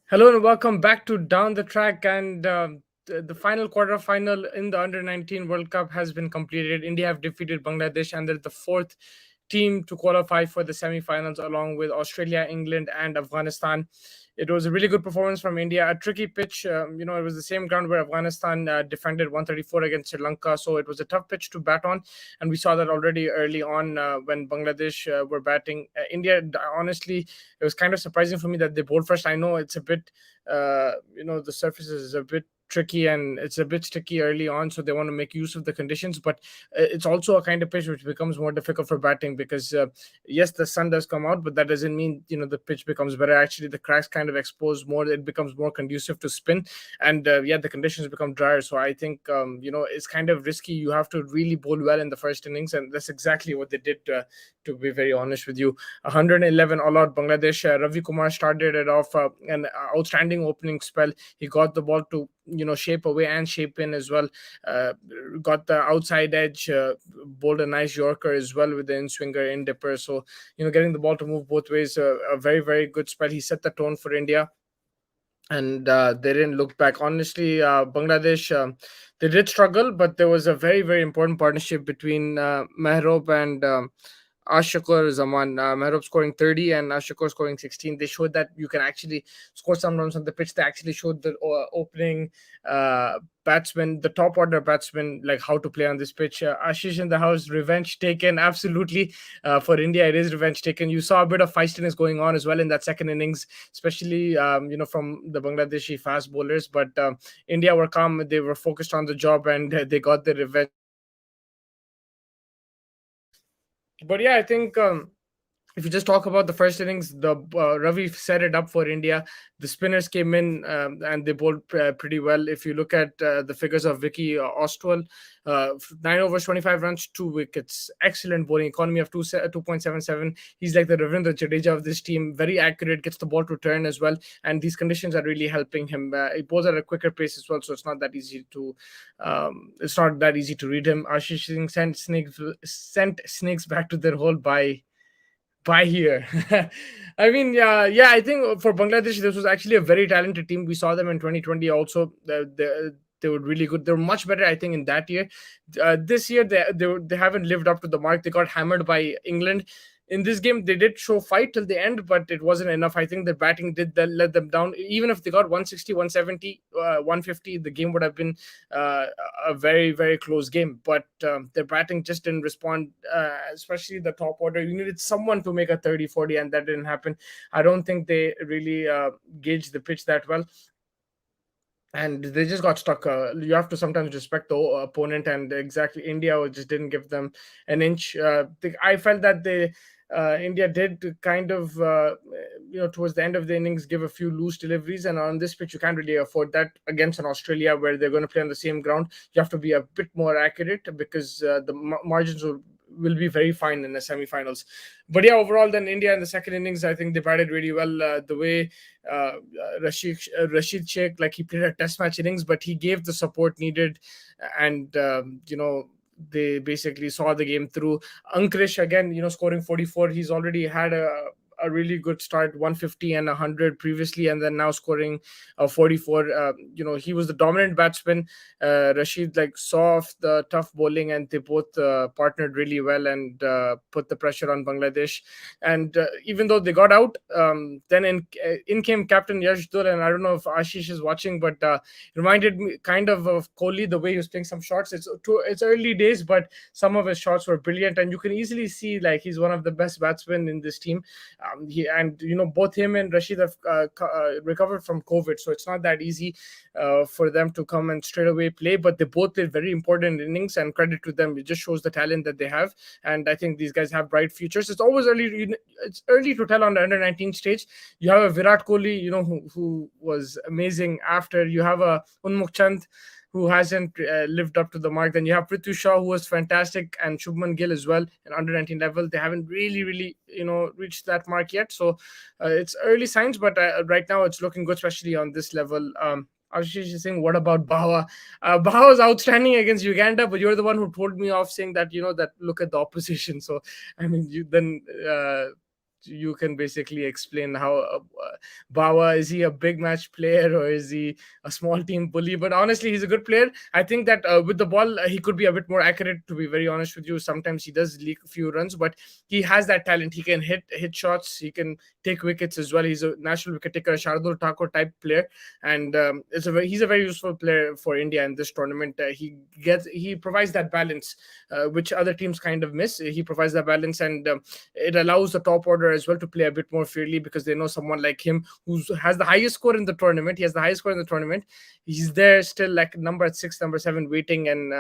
Hello and welcome back to Down the Track. And the final quarter final in the Under 19 World Cup has been completed. India have defeated Bangladesh, and they're the fourth team to qualify for the semi-finals, along with Australia, England, and Afghanistan. It was a really good performance from India. A tricky pitch, it was the same ground where Afghanistan defended 134 against Sri Lanka, so it was a tough pitch to bat on, and we saw that already early on when Bangladesh were batting. India, honestly, it was kind of surprising for me that they bowled first. I know it's a bit, the surface is a bit tricky and it's a bit sticky early on, so they want to make use of the conditions. But it's also a kind of pitch which becomes more difficult for batting because yes, the sun does come out, but that doesn't mean the pitch becomes better. Actually, the cracks kind of expose more. It becomes more conducive to spin, and the conditions become drier. So I think it's kind of risky. You have to really bowl well in the first innings, and that's exactly what they did. To be very honest with you, 111 all out Bangladesh. Ravi Kumar started it off an outstanding opening spell. He got the ball to shape away and shape in as well. Uh, Got the outside edge, bowled a nice Yorker as well with the in swinger, in dipper. So getting the ball to move both ways, a very very good spell. He set the tone for India, and they didn't look back. Honestly, Bangladesh, they did struggle, but there was a very very important partnership between Mehrab and Ashakar Zaman. Mehrab scoring 30 and Ashakar scoring 16. They showed that you can actually score some runs on the pitch. They actually showed the opening batsmen, the top order batsmen, like how to play on this pitch. Ashish in the house, revenge taken. Absolutely. For India, it is revenge taken. You saw a bit of feistiness going on as well in that second innings, especially from the Bangladeshi fast bowlers. But India were calm. They were focused on the job, and they got the revenge. But yeah, I think if you just talk about the first innings, the Ravi set it up for India. The spinners came in and they bowled pretty well. If you look at the figures of Vicky Ostwal, 9 overs, 25 runs, 2 wickets, excellent bowling economy of 2.77. He's like the Ravindra Jadeja of this team, very accurate, gets the ball to turn as well, and these conditions are really helping him. He bowls at a quicker pace as well, so it's not that easy to read him. Ashish Singh sent snakes back to their hole by here. I mean, yeah, I think for Bangladesh, this was actually a very talented team. We saw them in 2020 also. They were really good. They were much better, I think, in that year. This year, they haven't lived up to the mark. They got hammered by England. In this game, they did show fight till the end, but it wasn't enough. I think their batting did let them down. Even if they got 160, 170, 150, the game would have been uh, a very, very close game. But their batting just didn't respond, especially the top order. You needed someone to make a 30, 40, and that didn't happen. I don't think they really gauged the pitch that well, and they just got stuck. You have to sometimes respect the opponent, and exactly India just didn't give them an inch. I felt that India did kind of towards the end of the innings give a few loose deliveries, and on this pitch you can't really afford that against an Australia where they're going to play on the same ground. You have to be a bit more accurate because the margins will be very fine in the semi-finals. But yeah, overall, then India in the second innings, I think they batted really well. The way Rashid Sheikh, like he played a test match innings, but he gave the support needed, and they basically saw the game through. Ankrish again, scoring 44. He's already had a really good start, 150 and 100 previously, and then now scoring 44. He was the dominant batsman. Rashid like saw off the tough bowling, and they both partnered really well and put the pressure on Bangladesh. And even though they got out, then in came Captain Yashdul, and I don't know if Ashish is watching, but reminded me kind of Kohli, the way he was playing some shots. It's early days, but some of his shots were brilliant, and you can easily see like he's one of the best batsmen in this team. Both him and Rashid have recovered from COVID, so it's not that easy for them to come and straight away play. But they both did very important innings, and credit to them. It just shows the talent that they have, and I think these guys have bright futures. It's always early. It's early to tell on the under 19 stage. You have a Virat Kohli, who was amazing. After you have a Unmukh Chand, who hasn't lived up to the mark. Then you have Prithvi Shaw, who was fantastic, and Shubman Gill as well in under 19 level. They haven't really, reached that mark yet. So it's early signs, but right now it's looking good, especially on this level. Ashish is saying, what about Bawa? Bawa was outstanding against Uganda, but you're the one who told me off saying that, that look at the opposition. So, I mean, you then you can basically explain how Bawa, is he a big match player or is he a small team bully? But honestly, he's a good player. I think that with the ball, he could be a bit more accurate. To be very honest with you, sometimes he does leak a few runs, but he has that talent. He can hit shots. He can take wickets as well. He's a national wicket taker, a Shardul Thakur type player, and he's a very useful player for India in this tournament. He provides that balance, which other teams kind of miss. He provides that balance, and it allows the top order as well to play a bit more freely because they know someone like him who has the highest score in the tournament. He has the highest score in the tournament. He's there still like number 6, number 7, waiting and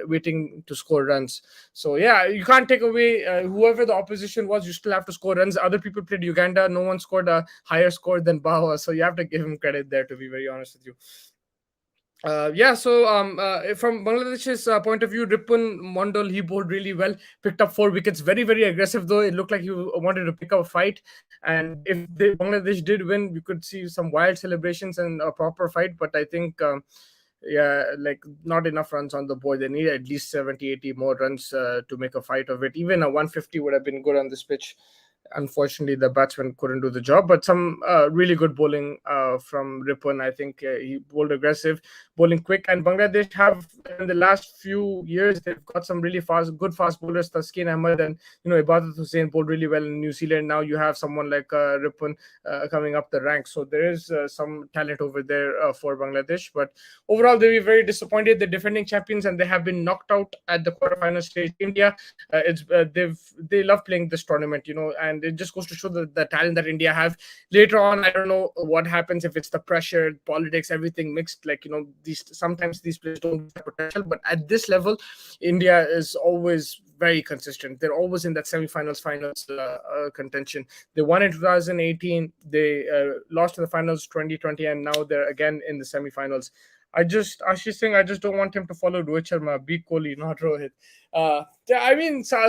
waiting to score runs. So yeah, you can't take away whoever the opposition was. You still have to score runs. Other people played Uganda. No one scored a higher score than Bawa. So you have to give him credit there, to be very honest with you. From Bangladesh's point of view, Ripun Mondal, he bowled really well, picked up 4 wickets, very, very aggressive though. It looked like he wanted to pick up a fight. And if Bangladesh did win, we could see some wild celebrations and a proper fight. But I think, like not enough runs on the board. They need at least 70, 80 more runs to make a fight of it. Even a 150 would have been good on this pitch. Unfortunately, the batsman couldn't do the job, but some really good bowling from Ripon. I think he bowled aggressive, bowling quick. And Bangladesh have, in the last few years, they've got some really good fast bowlers. Taskin Ahmed and Ibadat Hussain bowled really well in New Zealand. Now you have someone like Ripon coming up the ranks. So there is some talent over there for Bangladesh. But overall, they were very disappointed. They're defending champions and they have been knocked out at the quarterfinal stage. India, they love playing this tournament, and it just goes to show the talent that India have. Later on, I don't know what happens if it's the pressure, politics, everything mixed. Sometimes these players don't have potential, but at this level, India is always very consistent. They're always in that semi-finals, finals contention. They won in 2018. They lost in the finals 2020, and now they're again in the semi-finals. Ashish Singh, I just don't want him to follow Rohit Sharma, be Kohli, not Rohit.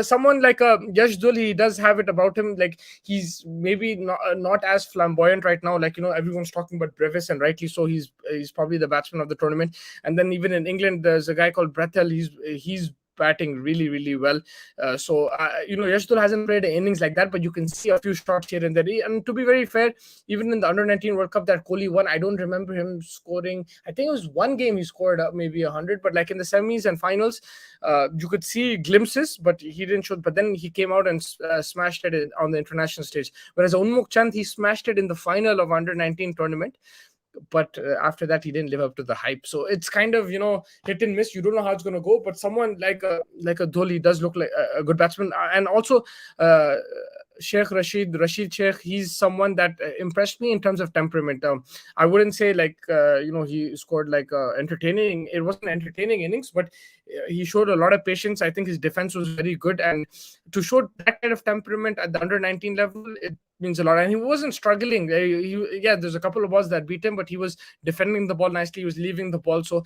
Someone like Yash Dul, he does have it about him. Like he's maybe not as flamboyant right now. Everyone's talking about Brevis, and rightly so. He's probably the batsman of the tournament. And then even in England, there's a guy called Brethel. He's batting really, really well. Yashdul hasn't played innings like that, but you can see a few shots here and there. And to be very fair, even in the Under-19 World Cup that Kohli won, I don't remember him scoring. I think it was one game he scored maybe 100, but like in the semis and finals, you could see glimpses, but he didn't show. But then he came out and smashed it on the international stage. Whereas Unmukh Chand, he smashed it in the final of Under-19 tournament. But after that, he didn't live up to the hype. So it's kind of hit and miss. You don't know how it's going to go. But someone like a Dholi does look like a good batsman, and also Sheikh Rashid Sheikh. He's someone that impressed me in terms of temperament. I wouldn't say he scored entertaining. It wasn't entertaining innings, but he showed a lot of patience. I think his defense was very good, and to show that kind of temperament at the Under-19 level, it means a lot. And he wasn't struggling. There's a couple of balls that beat him, but he was defending the ball nicely. He was leaving the ball, so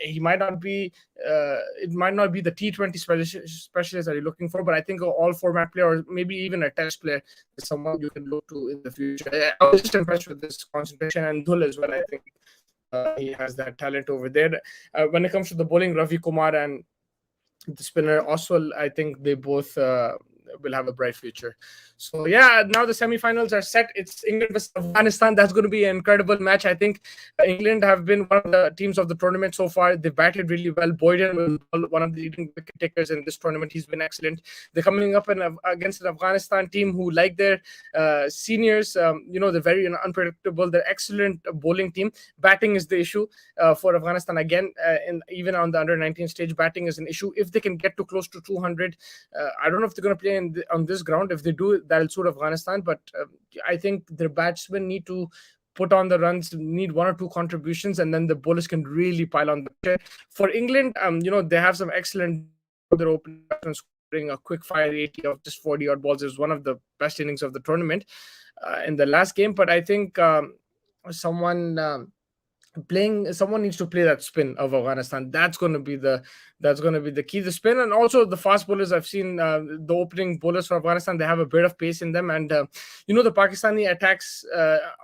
he might not be. It might not be the T20 specialist that you're looking for, but I think an all-format player, or maybe even a test player, is someone you can look to in the future. I was just impressed with this concentration, and Dhul as well. I think he has that talent over there. When it comes to the bowling, Ravi Kumar and the spinner Oswal, I think they both will have a bright future. So yeah, now the semi-finals are set. It's England versus Afghanistan. That's going to be an incredible match. I think England have been one of the teams of the tournament so far. They batted really well. Boyden was one of the leading wicket takers in this tournament. He's been excellent. They're coming up against an Afghanistan team who, like their seniors, they're very unpredictable. They're excellent bowling team. Batting is the issue for Afghanistan again. Even on the Under-19 stage, batting is an issue. If they can get to close to 200, I don't know if they're going to play on this ground. If they do, that'll suit Afghanistan. But I think their batsmen need to put on the runs, need one or two contributions, and then the bowlers can really pile on the pressure. For England, they have some excellent other opening batsmen scoring a quick fire 80 of just 40 odd balls. Is one of the best innings of the tournament in the last game. But I think someone playing someone needs to play that spin of Afghanistan. That's going to be the key, the spin. And also the fast bowlers. I've seen the opening bowlers for Afghanistan, they have a bit of pace in them. And the Pakistani attacks,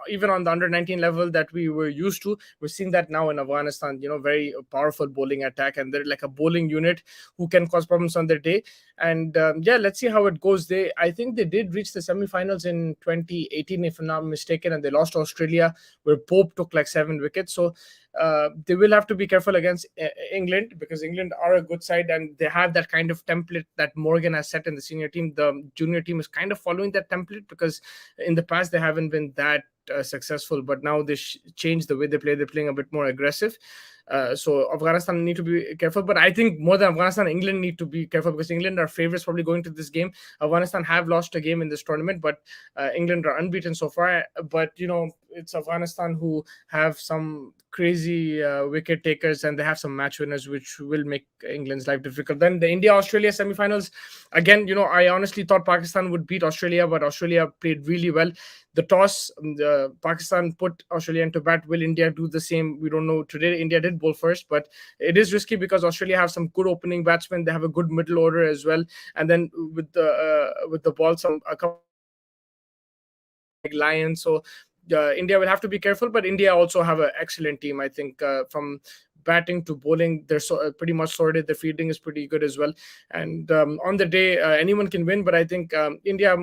even on the under 19 level that we were used to, we're seeing that now in Afghanistan. Very powerful bowling attack, and they're like a bowling unit who can cause problems on their day. And yeah, let's see how it goes. I think they did reach the semifinals in 2018, if I'm not mistaken, and they lost to Australia, where Pope took like 7 wickets. So they will have to be careful against England, because England are a good side and they have that kind of template that Morgan has set in the senior team. The junior team is kind of following that template, because in the past they haven't been that successful, but now they changed the way they play. They're playing a bit more aggressive. So Afghanistan need to be careful, but I think more than Afghanistan, England need to be careful, because England are favorites probably going to this game. Afghanistan have lost a game in this tournament, but England are unbeaten so far. But it's Afghanistan who have some crazy wicket takers, and they have some match winners, which will make England's life difficult. Then the India-Australia semifinals, again, I honestly thought Pakistan would beat Australia, but Australia played really well. The toss, Pakistan put Australia into bat. Will India do the same? We don't know. Today India did bowl first, but it is risky because Australia have some good opening batsmen. They have a good middle order as well, and then with the ball, a couple like Lions. So India will have to be careful, but India also have an excellent team. I think from batting to bowling, they're pretty much sorted. The fielding is pretty good as well, and on the day, anyone can win. But I think India,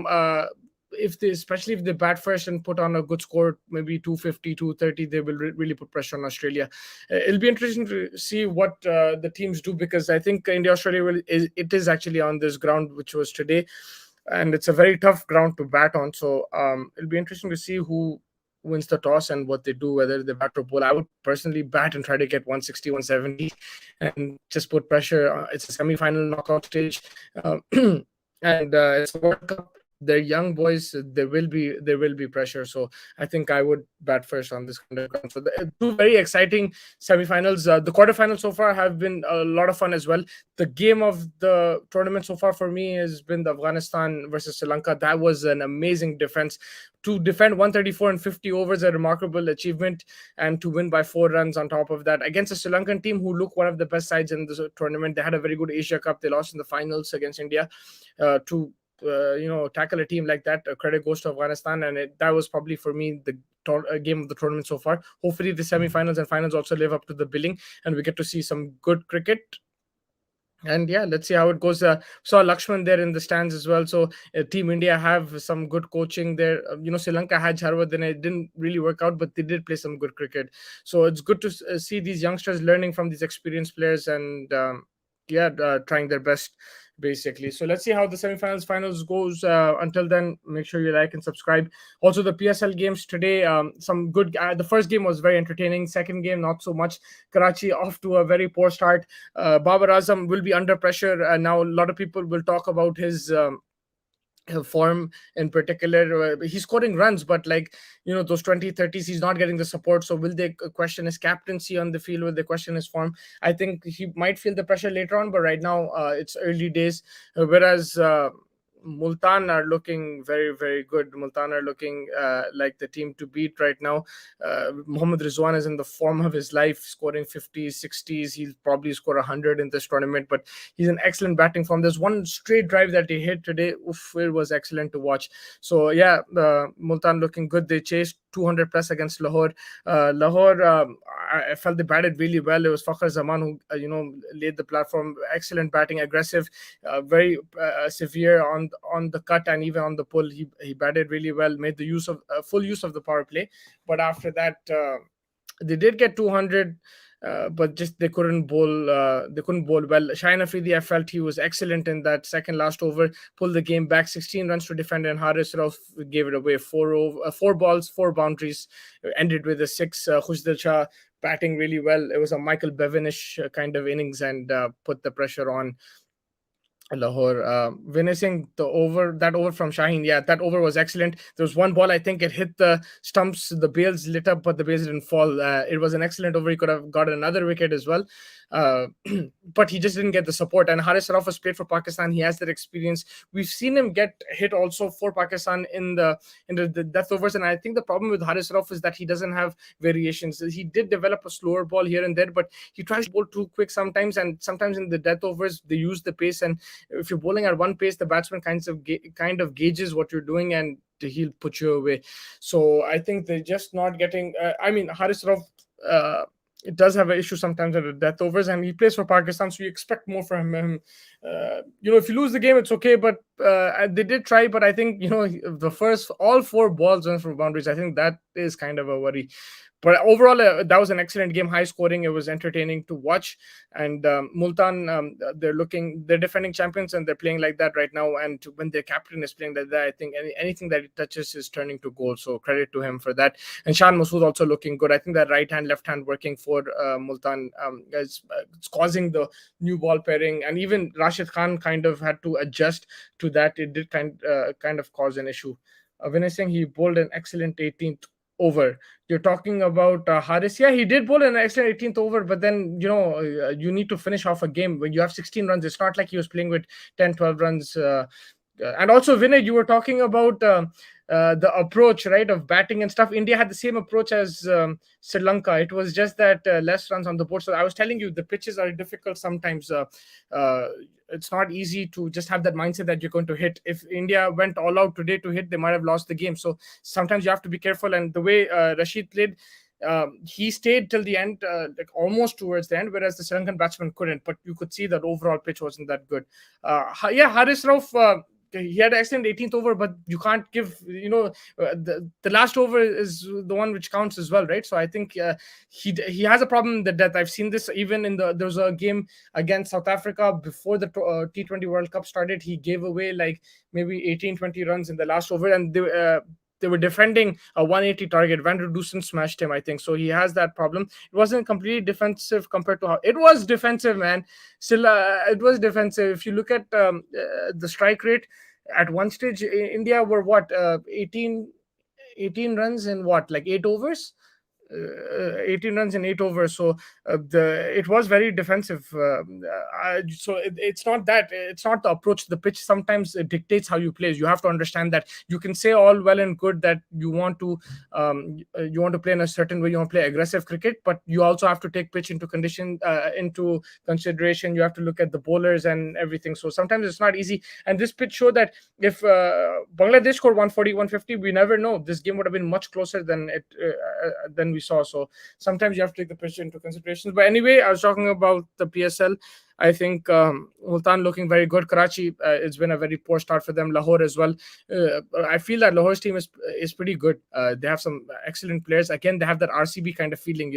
especially if they bat first and put on a good score, maybe 250, 230, they will really put pressure on Australia. It'll be interesting to see what the teams do, because I think India Australia it is actually on this ground, which was today, and it's a very tough ground to bat on. So it'll be interesting to see who wins the toss and what they do, whether they bat or bowl. I would personally bat and try to get 160, 170 and just put pressure. It's a semi-final knockout stage, and it's a World Cup. They're young boys. There will be pressure. So I think I would bat first on this kind of ground. So the two very exciting semifinals. The quarterfinals so far have been a lot of fun as well. The game of the tournament so far for me has been the Afghanistan versus Sri Lanka. That was an amazing defense. To defend 134 and 50 overs, a remarkable achievement, and to win by 4 runs on top of that against a Sri Lankan team who look one of the best sides in this tournament. They had a very good Asia Cup. They lost in the finals against India. To tackle a team like that, credit goes to Afghanistan, and that was probably for me the game of the tournament so far. Hopefully the semi-finals and finals also live up to the billing, and we get to see some good cricket. And yeah, let's see how it goes. Saw Lakshman there in the stands as well. So Team India have some good coaching there. Sri Lanka had Harvard, it didn't really work out, but they did play some good cricket. So it's good to see these youngsters learning from these experienced players, and trying their best basically. So let's see how the semifinals finals goes. Until then, make sure you like and subscribe. Also the PSL games today, some good. The first game was very entertaining. Second game not so much. Karachi off to a very poor start. Babar Azam will be under pressure now. A lot of people will talk about his form in particular. He's scoring runs, but those 20-30s, he's not getting the support. So will they question his captaincy on the field? Will they question his form? I think he might feel the pressure later on, but right now it's early days. Whereas Multan are looking very, very good. Multan are looking like the team to beat right now. Mohammad Rizwan is in the form of his life, scoring 50s, 60s. He'll probably score 100 in this tournament, but he's in excellent batting form. There's one straight drive that he hit today. Oof, it was excellent to watch. So yeah, Multan looking good. They chased 200 plus against Lahore. Lahore, I felt they batted really well. It was Fakhar Zaman who laid the platform. Excellent batting, aggressive, very severe on the cut and even on the pull. He batted really well, made the full use of the power play. But after that, they did get 200. But just they couldn't bowl. They couldn't bowl well. Shaheen Afridi, I felt he was excellent in that second last over. Pulled the game back. 16 runs to defend, and Haris Rauf gave it away. 4 balls, 4 boundaries. Ended with a 6. Khushdil Shah batting really well. It was a Michael Bevinish kind of innings, and put the pressure on Lahore, witnessing that over from Shaheen. Yeah, that over was excellent. There was one ball, I think it hit the stumps, the bails lit up, but the bails didn't fall. It was an excellent over. He could have got another wicket as well. Uh, but he just didn't get the support. And Haris Rauf has played for Pakistan. He has that experience. We've seen him get hit also for Pakistan in the death overs. And I think the problem with Haris Rauf is that he doesn't have variations. He did develop a slower ball here and there, but he tries to bowl too quick sometimes. And sometimes in the death overs, they use the pace, and if you're bowling at one pace, the batsman kind of gauges what you're doing, and he'll put you away. So I think they're just not getting. I mean, Haris Rauf. It does have an issue sometimes at the death overs, and he plays for Pakistan, so you expect more from him. If you lose the game, it's okay, but they did try. But I think the first all four balls went for boundaries. I think that is kind of a worry. But overall, that was an excellent game, high scoring. It was entertaining to watch. And Multan, they're defending champions, and they're playing like that right now. And when their captain is playing like that, I think anything that he touches is turning to goal. So credit to him for that. And Shan Masood also looking good. I think that right hand, left hand working for Multan it's causing the new ball pairing. And even Rashid Khan kind of had to adjust to that. It did kind of cause an issue. Vinay Singh, he bowled an excellent 18th over. You're talking about Haris. Yeah, he did bowl an excellent 18th over, but then, you need to finish off a game. When you have 16 runs, it's not like he was playing with 10, 12 runs. And also, Vinay, you were talking about the approach, right, of batting and stuff. India had the same approach as Sri Lanka. It was just that less runs on the board. So I was telling you, the pitches are difficult sometimes. Uh, it's not easy to just have that mindset that you're going to hit. If India went all out today to hit, they might have lost the game. So sometimes you have to be careful. And the way Rashid played, he stayed till the end, like almost towards the end, whereas the Sri Lankan batsman couldn't. But you could see that overall pitch wasn't that good. Yeah, Haris Rauf. He had an excellent 18th over, but you can't give, the last over is the one which counts as well, right? So I think he has a problem in the death. I've seen this even there was a game against South Africa before the T20 World Cup started. He gave away like maybe 18-20 runs in the last over, and they were defending a 180 target. Van der Dusen smashed him, I think. So he has that problem. It wasn't completely defensive compared to how it was defensive, man. Still, it was defensive. If you look at the strike rate, at one stage, India were what, 18 runs in what, like 8 overs? 18 runs in 8 overs. So it was very defensive. So it's not that. It's not the approach to the pitch. Sometimes it dictates how you play. You have to understand that you can say all well and good that you want to play in a certain way. You want to play aggressive cricket, but you also have to take pitch into consideration. You have to look at the bowlers and everything. So sometimes it's not easy. And this pitch showed that if Bangladesh scored 140, 150, we never know. This game would have been much closer than we saw. So sometimes you have to take the pitch into consideration. But anyway, I was talking about the PSL. I think Multan looking very good. Karachi, it's been a very poor start for them. Lahore as well. I feel that Lahore's team is pretty good. They have some excellent players. Again, they have that RCB kind of feeling,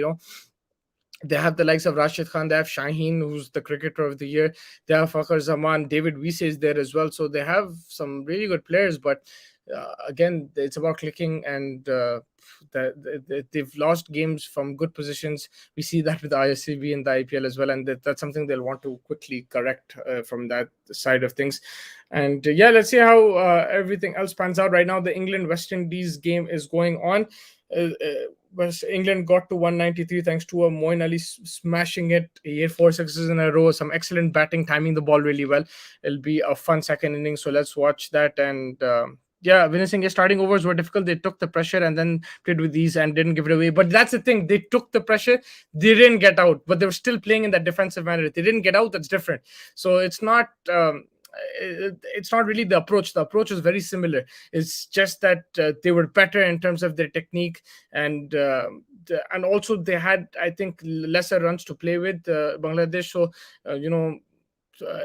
They have the likes of Rashid Khan. They have Shaheen, who's the cricketer of the year. They have Fakhar Zaman. David Wiese is there as well. So they have some really good players. But again, it's about clicking, and they've lost games from good positions. We see that with the ISCB and the IPL as well, and that's something they'll want to quickly correct from that side of things. And yeah, let's see how everything else pans out. Right now, the England-West Indies game is going on. West England got to 193 thanks to a Moeen Ali smashing it. He had 4 sixes in a row. Some excellent batting, timing the ball really well. It'll be a fun second inning, so let's watch that. And yeah, Vinay Singh, starting overs were difficult. They took the pressure and then played with ease and didn't give it away. But that's the thing. They took the pressure. They didn't get out, but they were still playing in that defensive manner. If they didn't get out, that's different. So it's not really the approach. The approach was very similar. It's just that they were better in terms of their technique, and also they had, I think, lesser runs to play with Bangladesh. So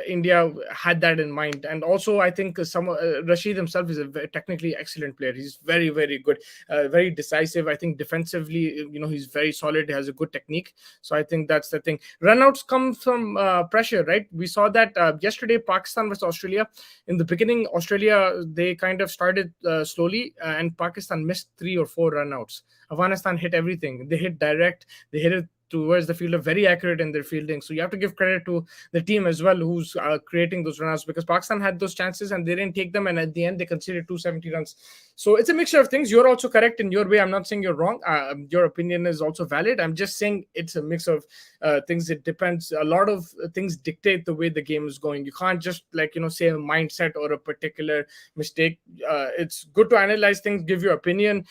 India had that in mind. And also, I think Rashid himself is a technically excellent player. He's very, very good, very decisive. I think defensively, he's very solid. He has a good technique. So I think that's the thing. Runouts come from pressure, right? We saw that yesterday, Pakistan versus Australia. In the beginning, Australia, they kind of started slowly, and Pakistan missed 3 or 4 runouts. Afghanistan hit everything. They hit direct. They hit it towards the fielder, very accurate in their fielding. So you have to give credit to the team as well, who's creating those runs, because Pakistan had those chances and they didn't take them, and at the end they conceded 270 runs. So it's a mixture of things. You're also correct in your way. I'm not saying you're wrong. Your opinion is also valid. I'm just saying it's a mix of things. It depends. A lot of things dictate the way the game is going. You can't just say a mindset or a particular mistake. It's good to analyze things, give your opinion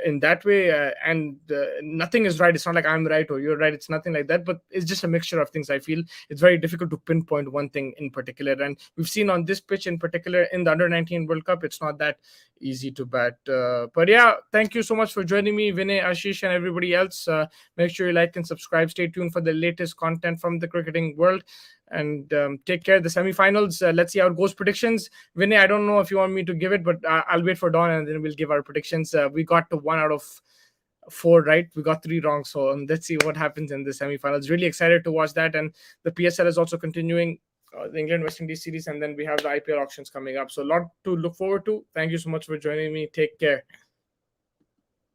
in that way, and nothing is right. It's not like I'm right or you're right. It's nothing like that, but it's just a mixture of things. I feel it's very difficult to pinpoint one thing in particular, and we've seen on this pitch in particular in the under-19 World Cup, it's not that easy to bat. But yeah, thank you so much for joining me, Vinay, Ashish, and everybody else. Make sure you like and subscribe. Stay tuned for the latest content from the cricketing world, and take care. The semi-finals, let's see how it goes. Predictions, Vinay, I don't know if you want me to give it, but I'll wait for Dawn and then we'll give our predictions. We got to 1 out of 4 right. We got 3 wrong. So let's see what happens in the semi-finals. Really excited to watch that. And the PSL is also continuing, the England West Indies series, and then we have the IPL auctions coming up. So a lot to look forward to. Thank you so much for joining me. Take care.